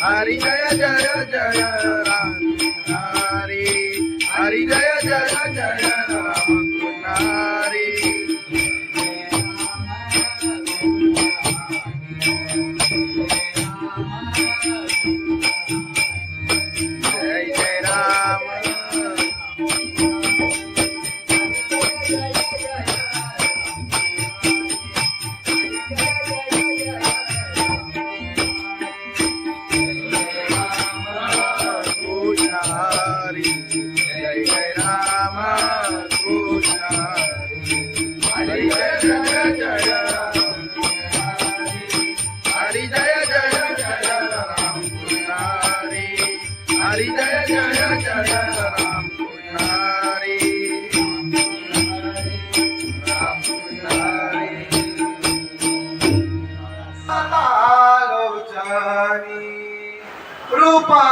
हरी जय जय जय राम हरी हरी जय जय जय राम हरी जय जय राम हरी जय जय राम कृष्ण हरी जय जय जय हरी जय जय जय राम कृष्ण हरी हरी जय जय जय राम कृष्ण हरी राम कृष्ण हरी सतालोचनी रूपा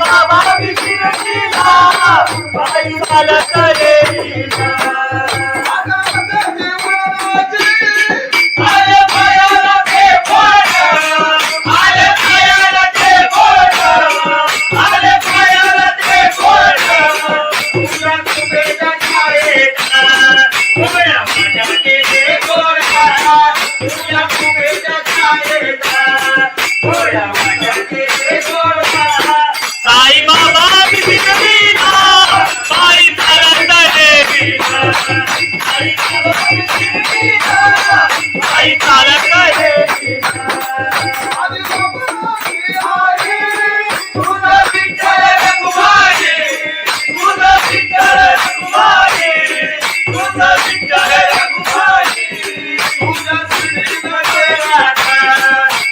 बाबा शिर्डीला पायी चालत येईना आले पायाला ते बोट आले पायाला ते बोट आले पायाला ते बोट तुझ्या तुझ्या छायेला उभ्या माझ्या केले गोरा तुझ्या तुझ्या छायेला उभ्या माझ्या केले गोरा साई बाबा शिर्डीला पायी चालत येईना साई बाबा शिर्डीला पायी चालत येईना तुझा विठ्ठल रखुमाई तुझा विठ्ठल रखुमाई तुझा विठ्ठल रखुमाई तुझा श्रीनगर राधा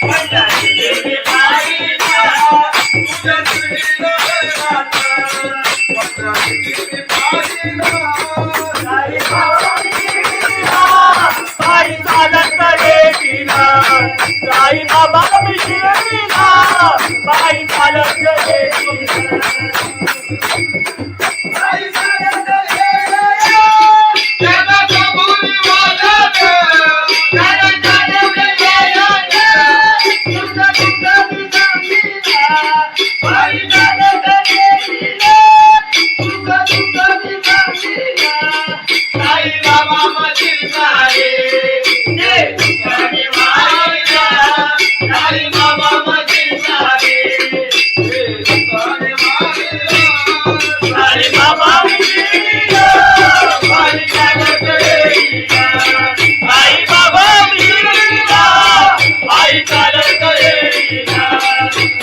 पंढरी देवी पायीला तुझा श्रीनगर राधा पंढरी देवी पायीला साई बाबा शिर्डीला पायी चालत येईना साई बाबा शिर्डीला पायी चालत येईना साई चालत येईना त्याला कबुली वाजत त्याला चालवले यायला तुझा तुझा निजामीला पायी चालत येईना तुझा तुझा निजामीला साई बाबा मधील सारे ते तुझ्याने मायला साई बाबा मधील सारे ते तुझ्याने मायला साई बाबा शिर्डीला पायी चालत येईना साई बाबा शिर्डीला पायी चालत येईना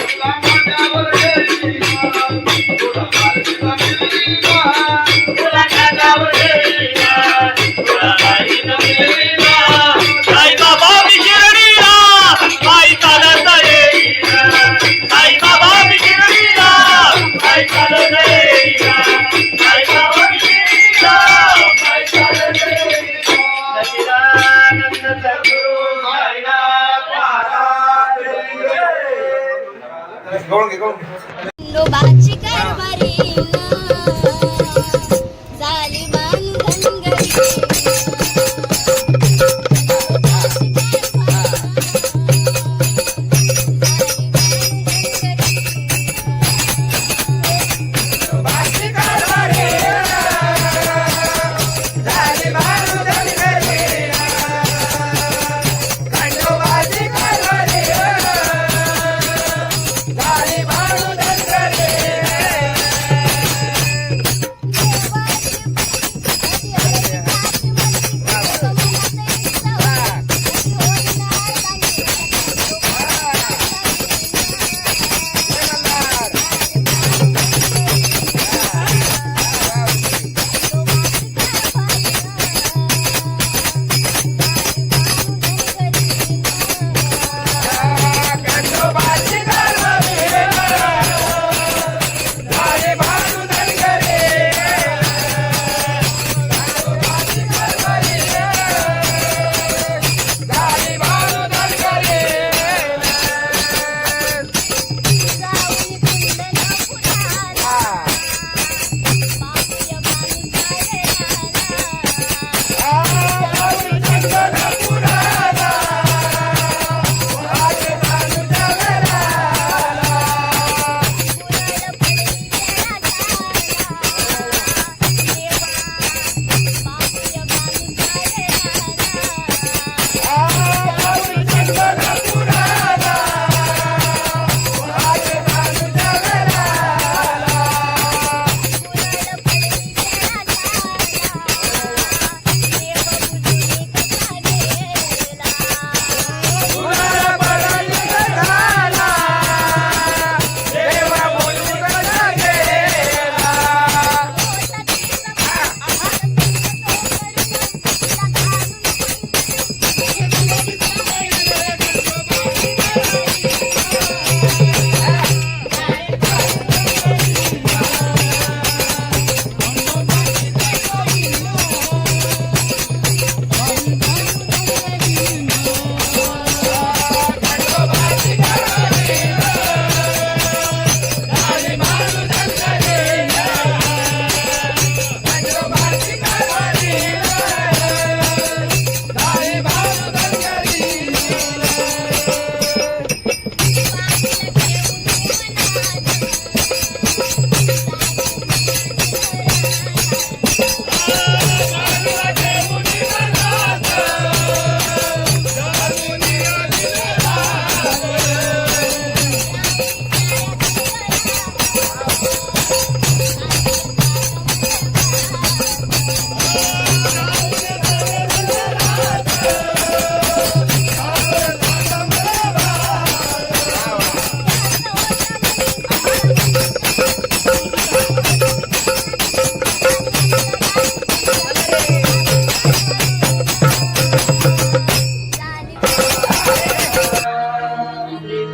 तुला माझ्यावर येईना तुला माझ्यावर येईना तुला माझ्यावर येईना तुला माझ्यावर येईना साई बाबा शिर्डीला पायी चालत येईना साई बाबा शिर्डीला पायी चालत येईना साई बाबा शिर्डीला पायी चालत येईना सच्चिदानंद सद्गुरु साईनाथ महाराज लोबाची कारभारीना झाली बांधनगरी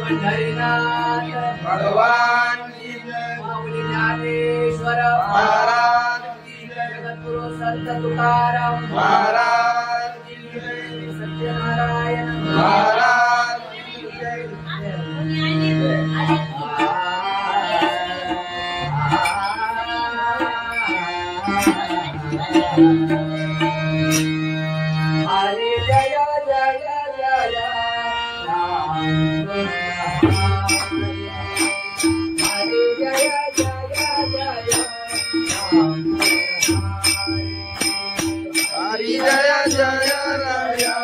पंढरीनाथ भगवान की जय माऊली ज्ञानेश्वर महाराज की जय जगद्गुरु संत तुकाराम महाराज की जय सत्यनारायण महाराज की जय हरे जय जय जय राम हरे जय जय जय राम हरि जय जय राया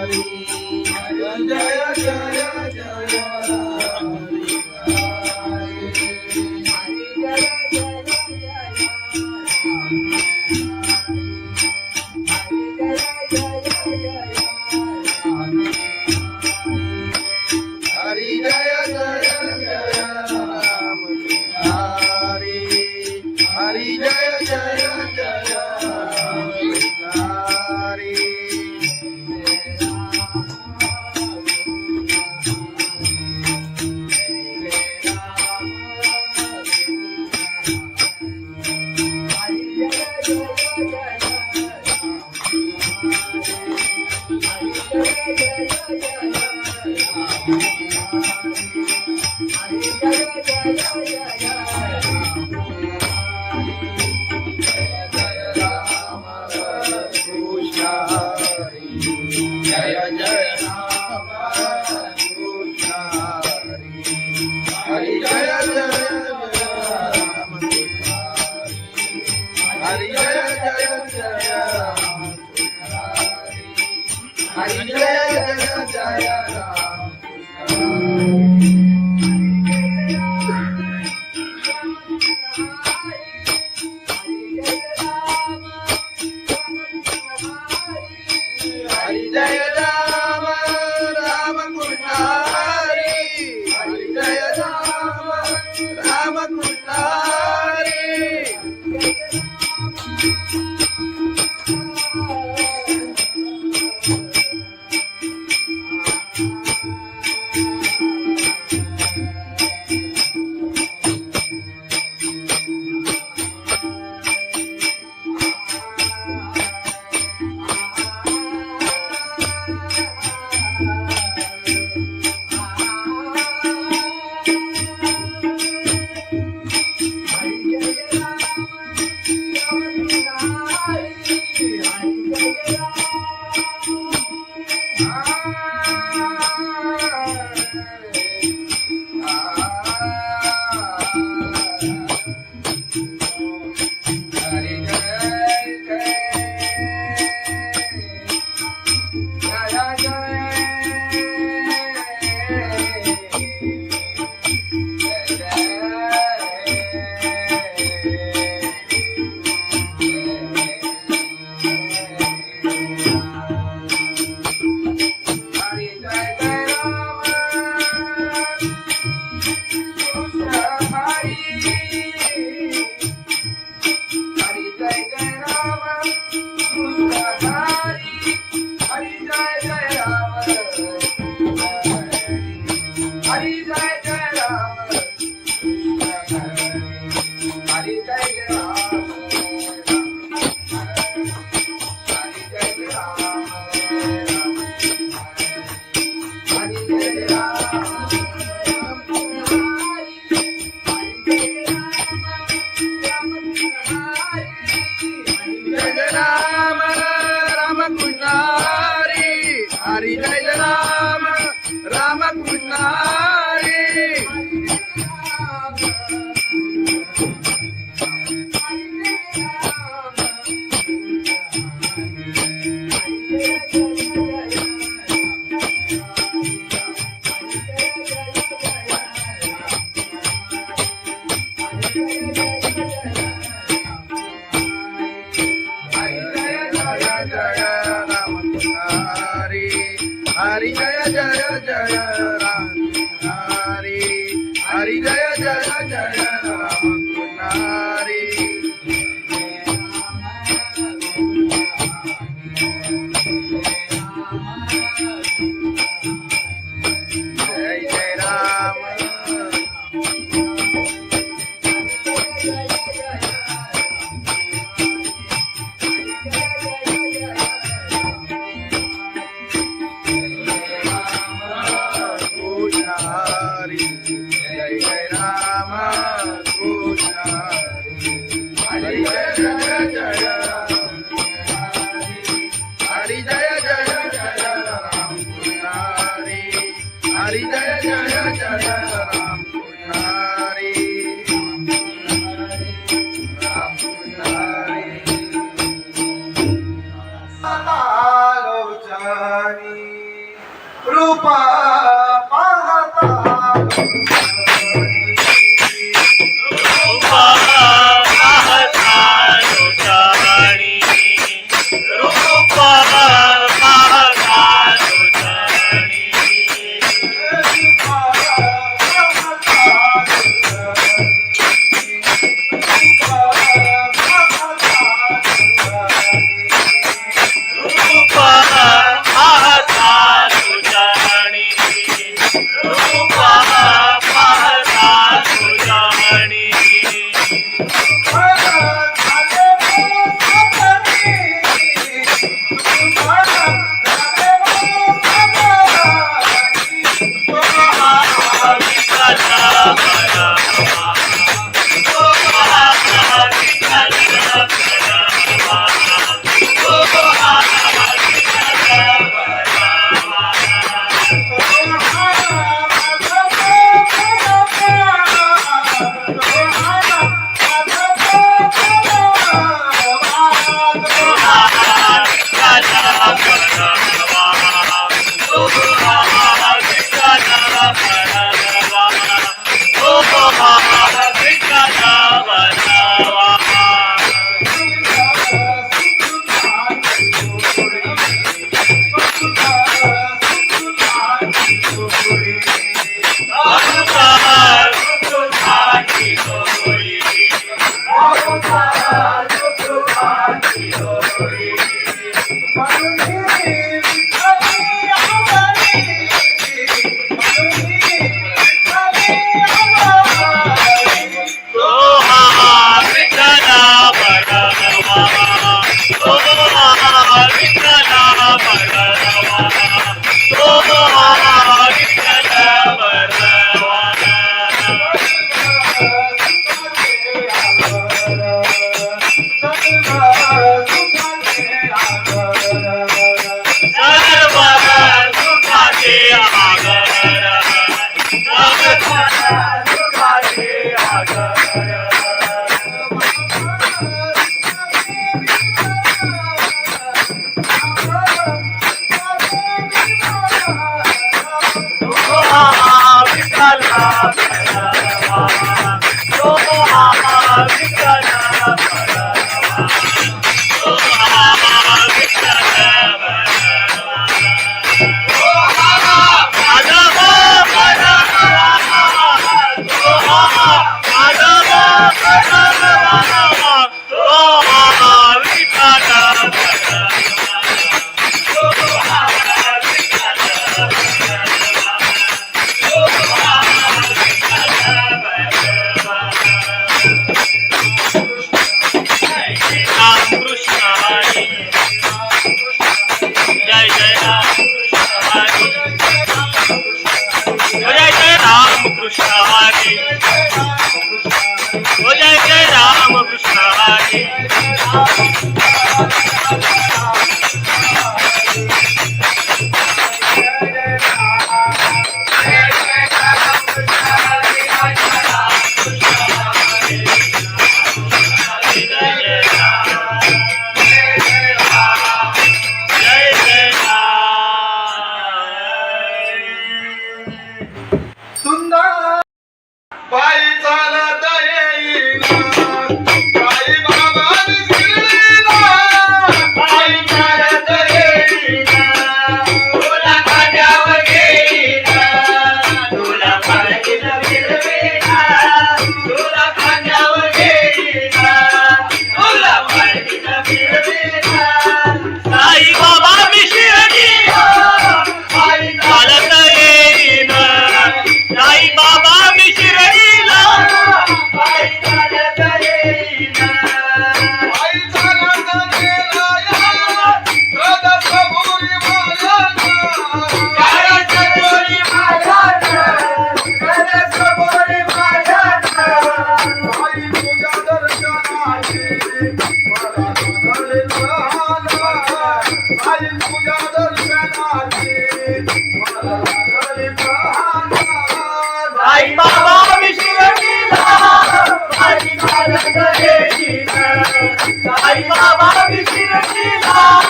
हरि जय जय जय हरि जय जय जय राम हरि हरि जय जय जय राम हरि जय जय राम कृष्ण हरि जय जय राम हरि जय जय राम हरि जय जय राम हरि जय राम राम कृष्ण हरि हरि जय राम राम कृष्ण हरि हरि जय राम राम कृष्ण हरि हरि जय जय जय राम हरि हरि जय जय जय राम हरि हरी जय जय जय राम पुजारी राम पुजारी आलोचनी रूपा पाहता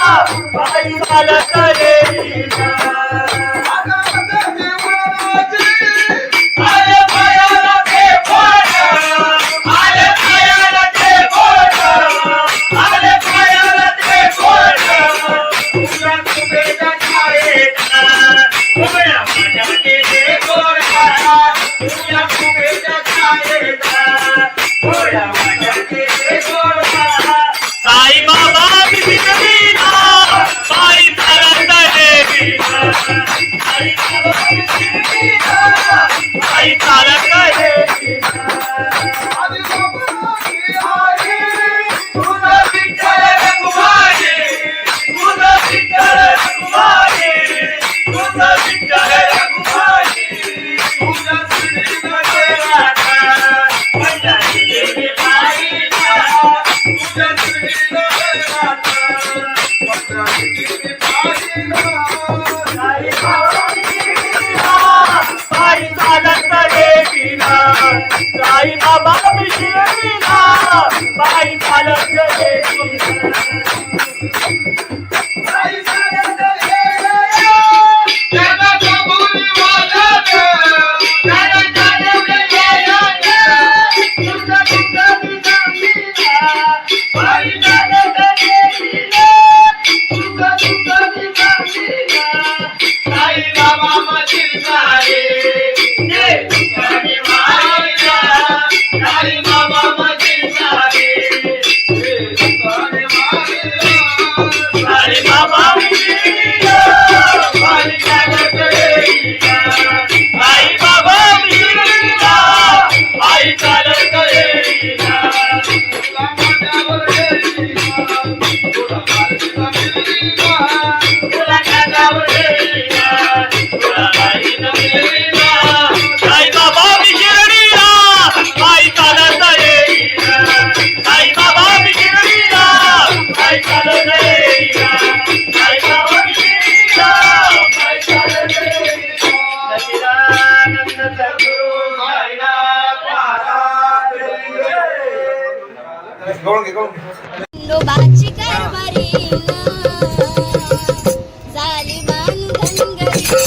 बाई चालत येईना आले पायाला ते बोट आले पायाला ते बोट आले पायाला ते बोट तुला तुझ्या छायेचा उभ्या माझ्या केले गोरा तुला तुझ्या छायेचा उभ्या माझ्या केले गोरा साई बाबा बिगडीना बाई चालत येईना साई बाबा बिगडीना बाई चालत येईना तुझा विठ्ठल रघुमाई तुझा विठ्ठल रघुमाई तुझा विठ्ठल रघुमाई तुझा श्रीनाथ राधा माझ्या देवी बाईला तुझा श्रीनाथ राधा माझ्या देवी बाईला साई बाबा बिगडीना बाई चालत येईना साई बाबा बिगडीना बाई चालत येईना बाई चालत येईना त्याला कबुली वाजत त्याला चालत येईना तुझा तुझा बिगडीना बाई चालत येईना तुझा तुझा बिगडीना साई बाबा माझी सारे ये तुझ्याने मायला साई बाबा माझी सारे ये तुझ्याने मायला साई बाबा बिगडीना बाई चालत येईना साई बाबा बिगडीना बाई चालत येईना तुला माझ्यावर येईना तुला माझ्यावर येईना तुला माझ्यावर येईना तुला माझ्यावर येईना साई बाबा बिगडीना बाई चालत येईना साई बाबा बिगडीना बाई चालत येईना साई बाबा बिगडीना बाई चालत येईना सच्चिदानंद सद्गुरु साईनाथ महाराज खंडोबाची कारभारीना झाली बांधनगरी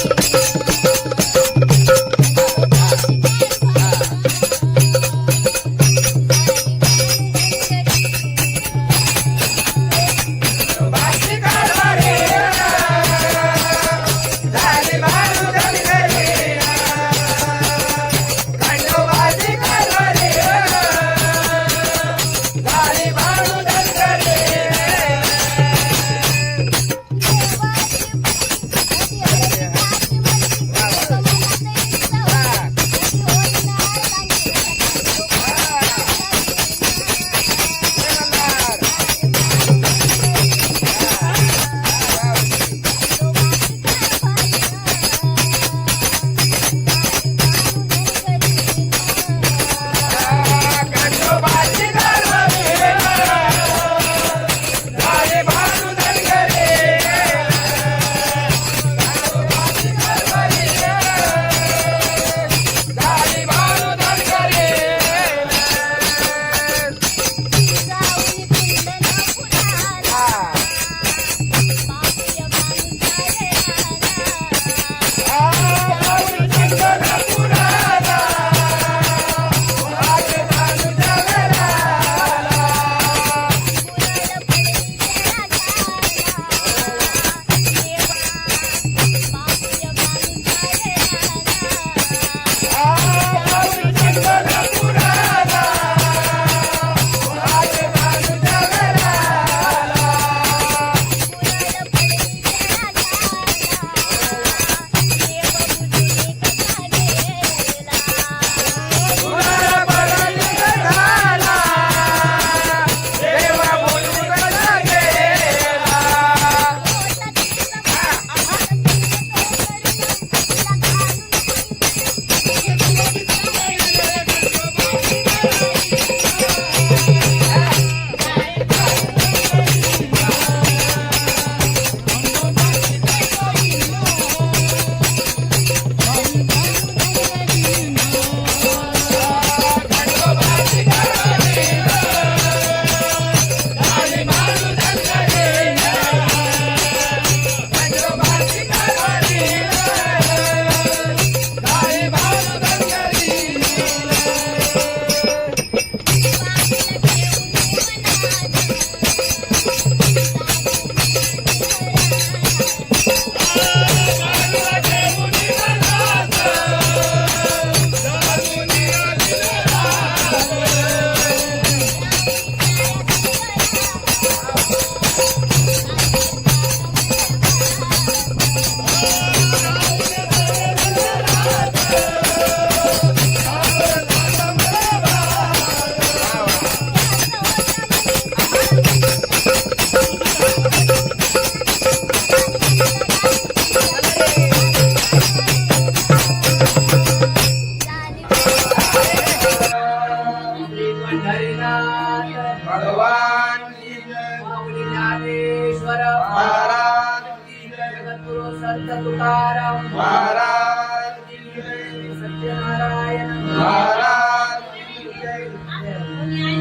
महाराज की जय.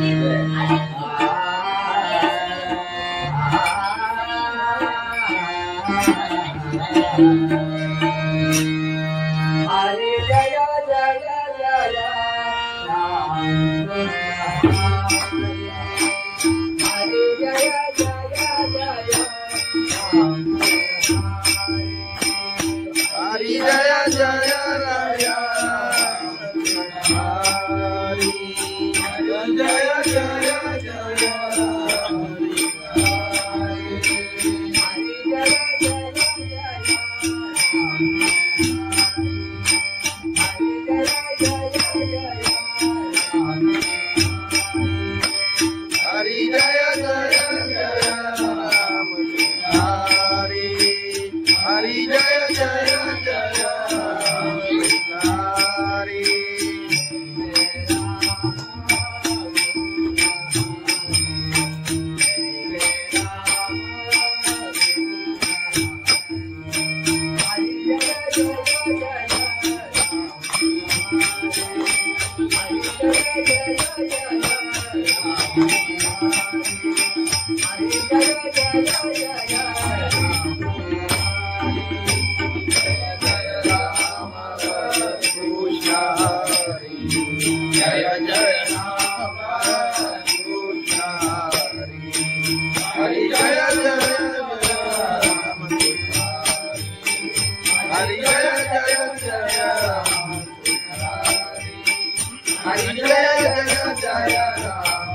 हरी जय जय जय राम हरी जय जय जय राम हरी जय जय जय हरी जय जय जय जय हरी जय जय जय राम हरी हरी जय जय जय हरी कृष्ण हरी जय जय राम कृष्ण हरी हरी जय जय राम हरी जय जय राम हरी जय जय राम